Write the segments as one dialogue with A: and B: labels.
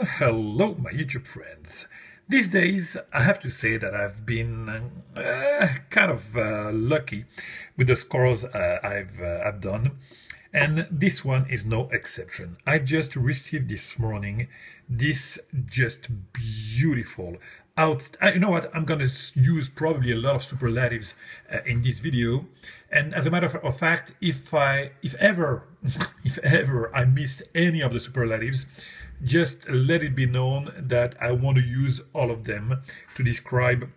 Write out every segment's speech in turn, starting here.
A: Hello, my YouTube friends. These days, I have to say that I've been kind of lucky with the scores I've done, and this one is no exception. I just received this morning this just beautiful you know what, I'm gonna use probably a lot of superlatives in this video, and as a matter of fact, if ever I miss any of the superlatives, just let it be known that I want to use all of them to describe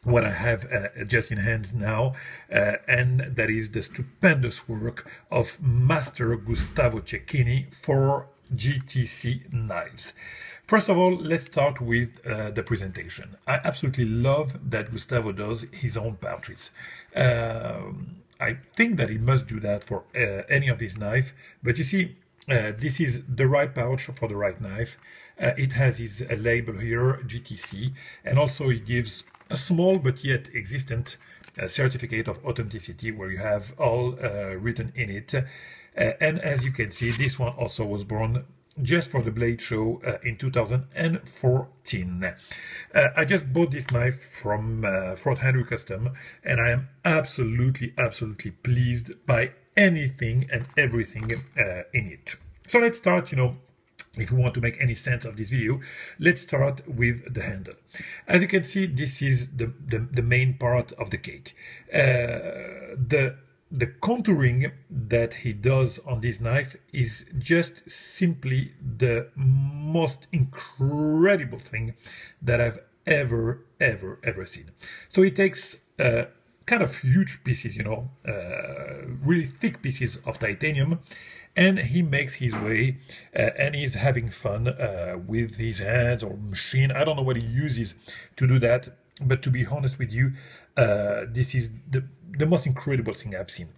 A: what I have just in hand now, and that is the stupendous work of Master Gustavo Cecchini for GTC knives. First of all, let's start with the presentation. I absolutely love that Gustavo does his own pouches. I think that he must do that for any of his knife, but you see, this is the right pouch for the right knife. It has his label here, GTC, and also it gives a small but yet existent certificate of authenticity where you have all written in it. And as you can see, this one also was born just for the Blade Show in 2014. I just bought this knife from Fort Henry Custom, and I am absolutely pleased by anything and everything in it. So let's start, if we want to make any sense of this video, let's start with the handle. As you can see, this is the main part of the cake. The contouring that he does on this knife is just simply the most incredible thing that I've ever seen. So he takes kind of huge pieces, really thick pieces of titanium, and he makes his way and he's having fun with his hands or machine. I don't know what he uses to do that, but to be honest with you, this is the most incredible thing I've seen.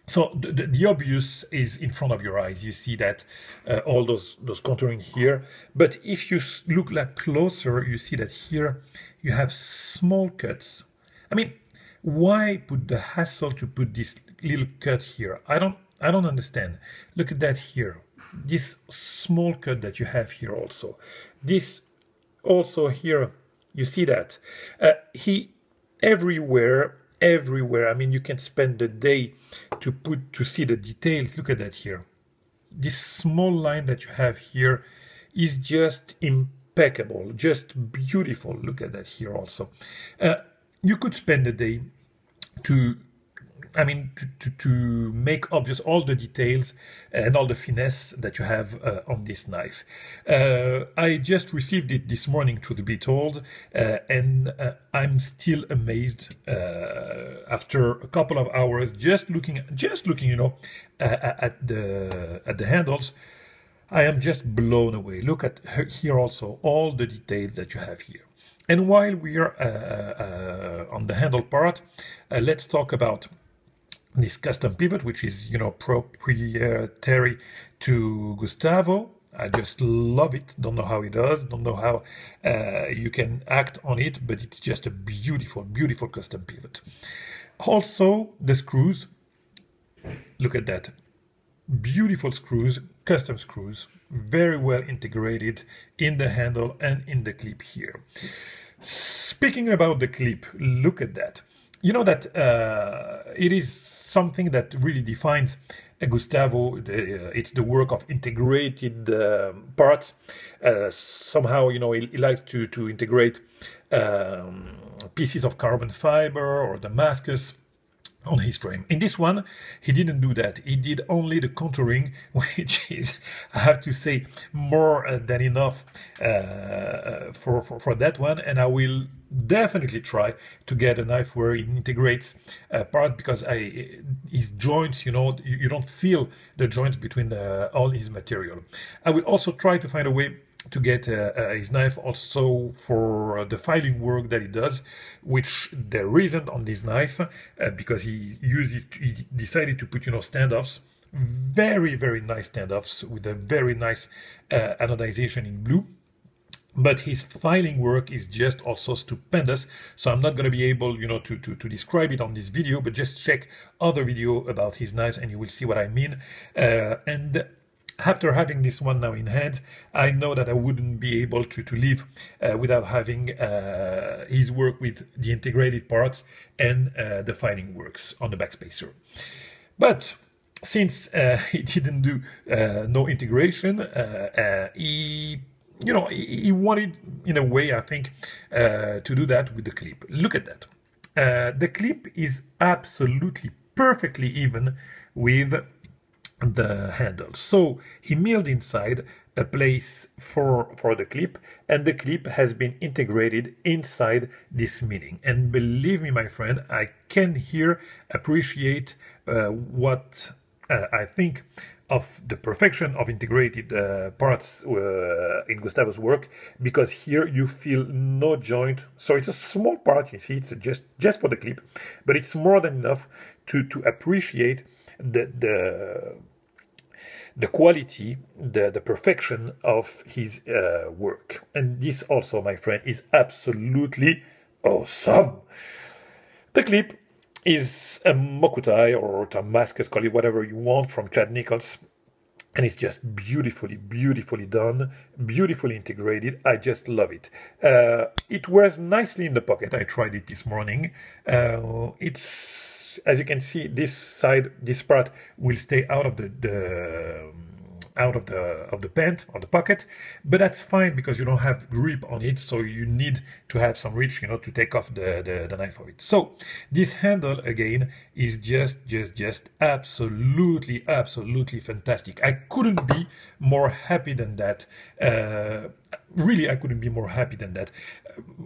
A: So the obvious is in front of your eyes. You see that all those contouring here, but if you look closer, you see that here you have small cuts. I mean, why put the hassle to put this little cut here? I don't understand. Look at that here. This small cut that you have here also. This also here, you see that. He everywhere. I mean, you can spend the day to see the details. Look at that here. This small line that you have here is just impeccable, just beautiful. Look at that here also. You could spend the day to make obvious all the details and all the finesse that you have on this knife. I just received it this morning, truth be told, and I'm still amazed after a couple of hours just looking, at the handles. I am just blown away. Look at here also, all the details that you have here. And while we are on the handle part, let's talk about this custom pivot, which is, proprietary to Gustavo. I just love it. Don't know how he does, don't know how you can act on it, but it's just a beautiful custom pivot. Also, the screws, look at that. Beautiful screws, custom screws, very well integrated in the handle and in the clip here. Speaking about the clip, look at that. You know that it is something that really defines Gustavo. It's the work of integrated parts. Somehow, he likes to integrate pieces of carbon fiber or Damascus on his frame. In this one, he didn't do that. He did only the contouring, which is, I have to say, more than enough for that one. And I will definitely try to get a knife where it integrates part, because his joints, you don't feel the joints between all his material. I will also try to find a way to get his knife also for the filing work that he does, which there isn't on this knife, because he decided to put standoffs, very nice standoffs with a very nice anodization in blue. But his filing work is just also stupendous, so I'm not going to be able, to describe it on this video, but just check other video about his knives and you will see what I mean. And after having this one now in hand, I know that I wouldn't be able to live without having his work with the integrated parts and the fining works on the backspacer. But since he didn't do no integration, he wanted, in a way, I think, to do that with the clip. Look at that. The clip is absolutely perfectly even with the handle. So he milled inside a place for the clip, and the clip has been integrated inside this milling. And believe me, my friend, I can here appreciate what I think of the perfection of integrated parts in Gustavo's work, because here you feel no joint. So it's a small part, you see, it's just for the clip, but it's more than enough to appreciate the quality, the perfection of his work. And this also, my friend, is absolutely awesome. The clip is a Mokutai or Damascus, call it whatever you want, from Chad Nichols. And it's just beautifully done, beautifully integrated. I just love it. It wears nicely in the pocket. I tried it this morning. It's, as you can see, this side, this part will stay out of the pant or the pocket, but that's fine because you don't have grip on it, so you need to have some reach, to take off the knife of it. So this handle again is just absolutely fantastic. I couldn't be more happy than that. Really, I couldn't be more happy than that.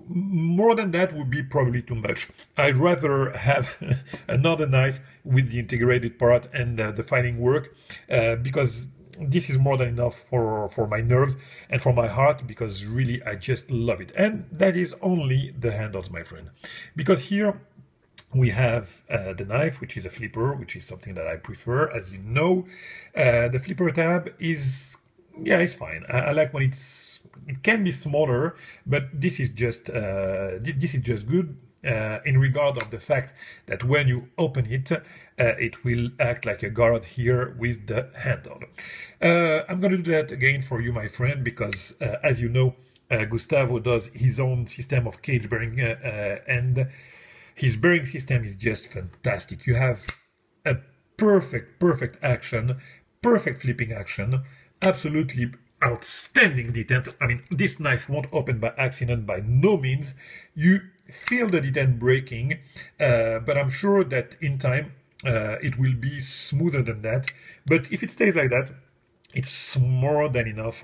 A: More than that would be probably too much. I'd rather have another knife with the integrated part and the fining work, because this is more than enough for my nerves and for my heart, because really I just love it. And that is only the handles, my friend, because here we have the knife, which is a flipper, which is something that I prefer, as you know. The flipper tab is, yeah, it's fine. I like when it can be smaller, but this is just good. In regard of the fact that when you open it, it will act like a guard here with the handle. I'm going to do that again for you, my friend, because as you know, Gustavo does his own system of cage bearing, and his bearing system is just fantastic. You have a perfect action, perfect flipping action, absolutely outstanding detent. I mean, this knife won't open by accident by no means. You feel the detent breaking, but I'm sure that in time it will be smoother than that. But if it stays like that, it's more than enough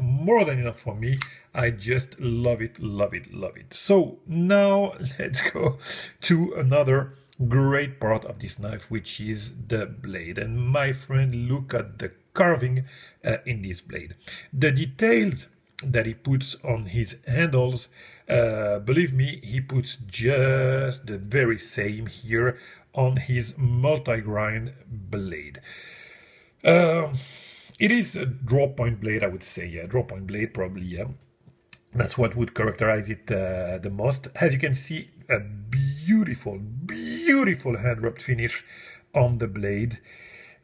A: for me. I just love it. So now let's go to another great part of this knife, which is the blade. And my friend, look at the carving in this blade. The details that he puts on his handles, believe me, he puts just the very same here on his multi-grind blade. It is a draw point blade, I would say. Yeah, draw point blade, probably. Yeah, that's what would characterize it the most. As you can see, a beautiful hand rubbed finish on the blade.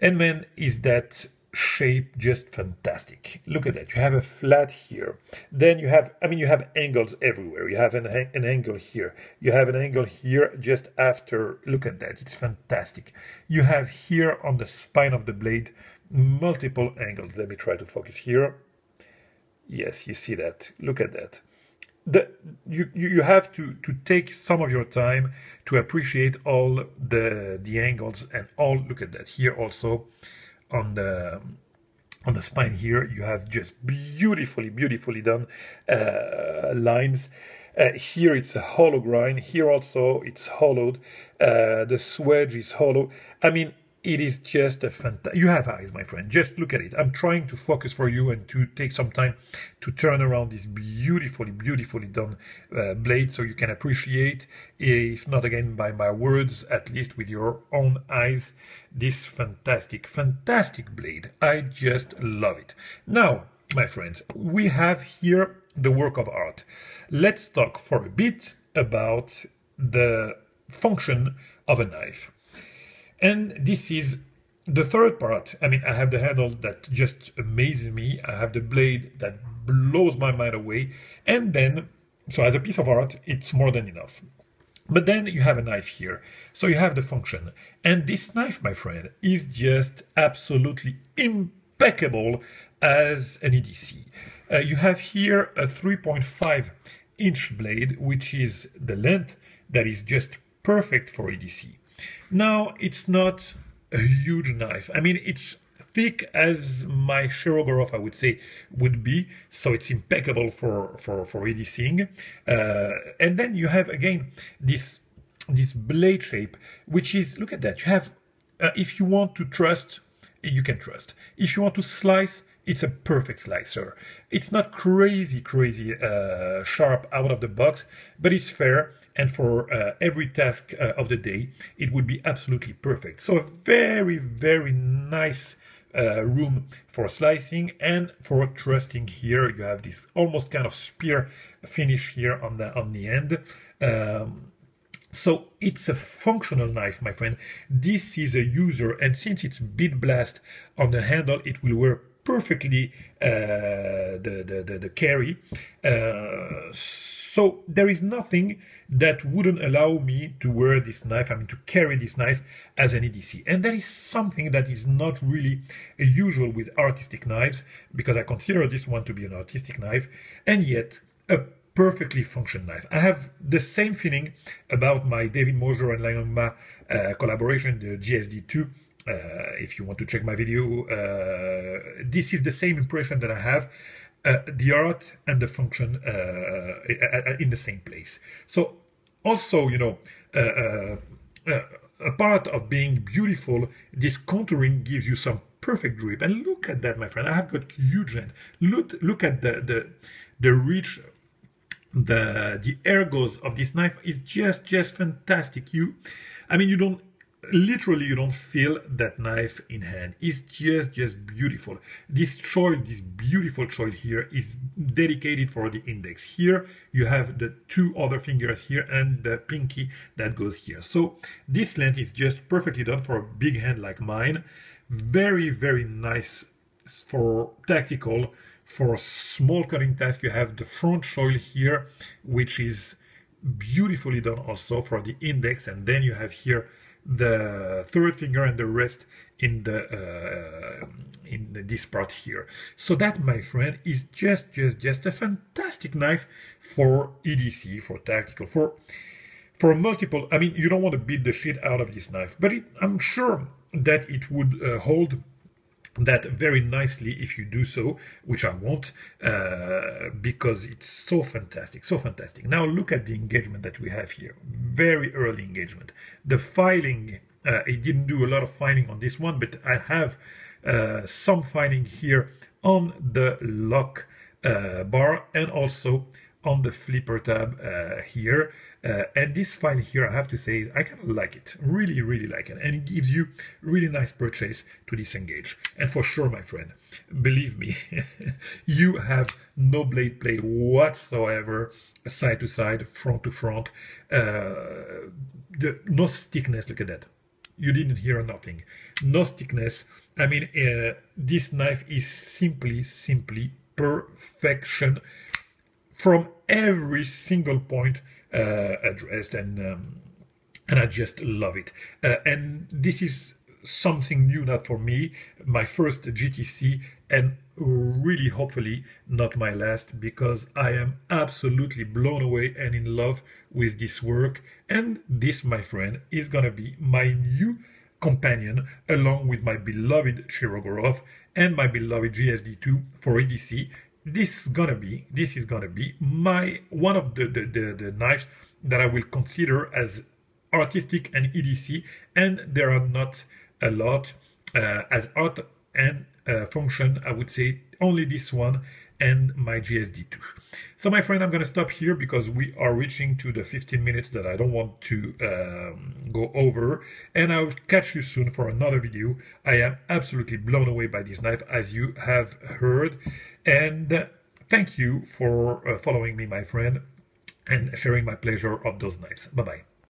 A: And man, is that shape just fantastic. Look at that. You have a flat here, then you have, you have angles everywhere. You have an angle here, you have an angle here just after. Look at that, it's fantastic. You have here on the spine of the blade multiple angles. Let me try to focus here. Yes, you see that. Look at that. You have to take some of your time to appreciate all the angles and all. Look at that here also. On the spine here, you have just beautifully done lines. Here it's a hollow grind. Here also it's hollowed. The swedge is hollow. I mean, it is just a fantastic. You have eyes, my friend. Just look at it. I'm trying to focus for you and to take some time to turn around this beautifully done blade, so you can appreciate, if not again by my words, at least with your own eyes, this fantastic blade. I just love it. Now, my friends, we have here the work of art. Let's talk for a bit about the function of a knife. And this is the third part, I mean, I have the handle that just amazes me. I have the blade that blows my mind away. And then, so as a piece of art, it's more than enough. But then you have a knife here. So you have the function. And this knife, my friend, is just absolutely impeccable as an EDC. You have here a 3.5-inch blade, which is the length that is just perfect for EDC. Now, it's not a huge knife. I mean, it's thick as my Shirogorov, I would say, would be, so it's impeccable for EDCing. And then you have, again, this blade shape, which is, look at that, you have, if you want to trust, you can trust. If you want to slice, it's a perfect slicer. It's not crazy sharp out of the box, but it's fair, and for every task of the day, it would be absolutely perfect. So a very nice room for slicing and for trusting. Here you have this almost kind of spear finish here on the end. So it's a functional knife, my friend. This is a user, and since it's bead blast on the handle, it will work perfectly the carry. So there is nothing that wouldn't allow me to wear this knife, I mean to carry this knife as an EDC. And that is something that is not really usual with artistic knives, because I consider this one to be an artistic knife, and yet a perfectly functional knife. I have the same feeling about my David Moser and Lion Ma collaboration, the GSD2. If you want to check my video, this is the same impression that I have, the art and the function in the same place. So also, you know, a part of being beautiful, this contouring gives you some perfect grip. And look at that, my friend. I have got huge length. Look at the reach, the ergos of this knife is just fantastic. I mean, you don't feel that knife in hand. It's just beautiful. This choil, this beautiful choil here, is dedicated for the index. Here you have the two other fingers here and the pinky that goes here. So this length is just perfectly done for a big hand like mine. Very nice for tactical. For small cutting task, you have the front choil here, which is beautifully done also for the index, and then you have here the third finger and the rest in this part here. So that, my friend, is just a fantastic knife for EDC, for tactical, for multiple. I mean, you don't want to beat the shit out of this knife, but I'm sure that it would hold that very nicely if you do so, which I won't, because it's so fantastic. Now look at the engagement that we have here. Very early engagement. The filing, it didn't do a lot of filing on this one, but I have some filing here on the lock bar and also on the flipper tab here. And this file here, I have to say, I kind of like it, really like it, and it gives you really nice purchase to disengage. And for sure, my friend, believe me, you have no blade play whatsoever, side to side, front to front, no stickness. Look at that. You didn't hear nothing. No stickness. I mean, this knife is simply perfection from every single point addressed, and I just love it. And this is something new, not for me, my first GTC, and really hopefully not my last, because I am absolutely blown away and in love with this work. And this, my friend, is gonna be my new companion, along with my beloved Shirogorov and my beloved GSD2 for EDC. This is gonna be my one of the knives that I will consider as artistic and EDC, and there are not a lot as art and function. I would say only this one and my GSD2. So my friend, I'm gonna stop here because we are reaching to the 15 minutes that I don't want to go over, and I'll catch you soon for another video. I am absolutely blown away by this knife, as you have heard, and thank you for following me, my friend, and sharing my pleasure of those knives. Bye bye.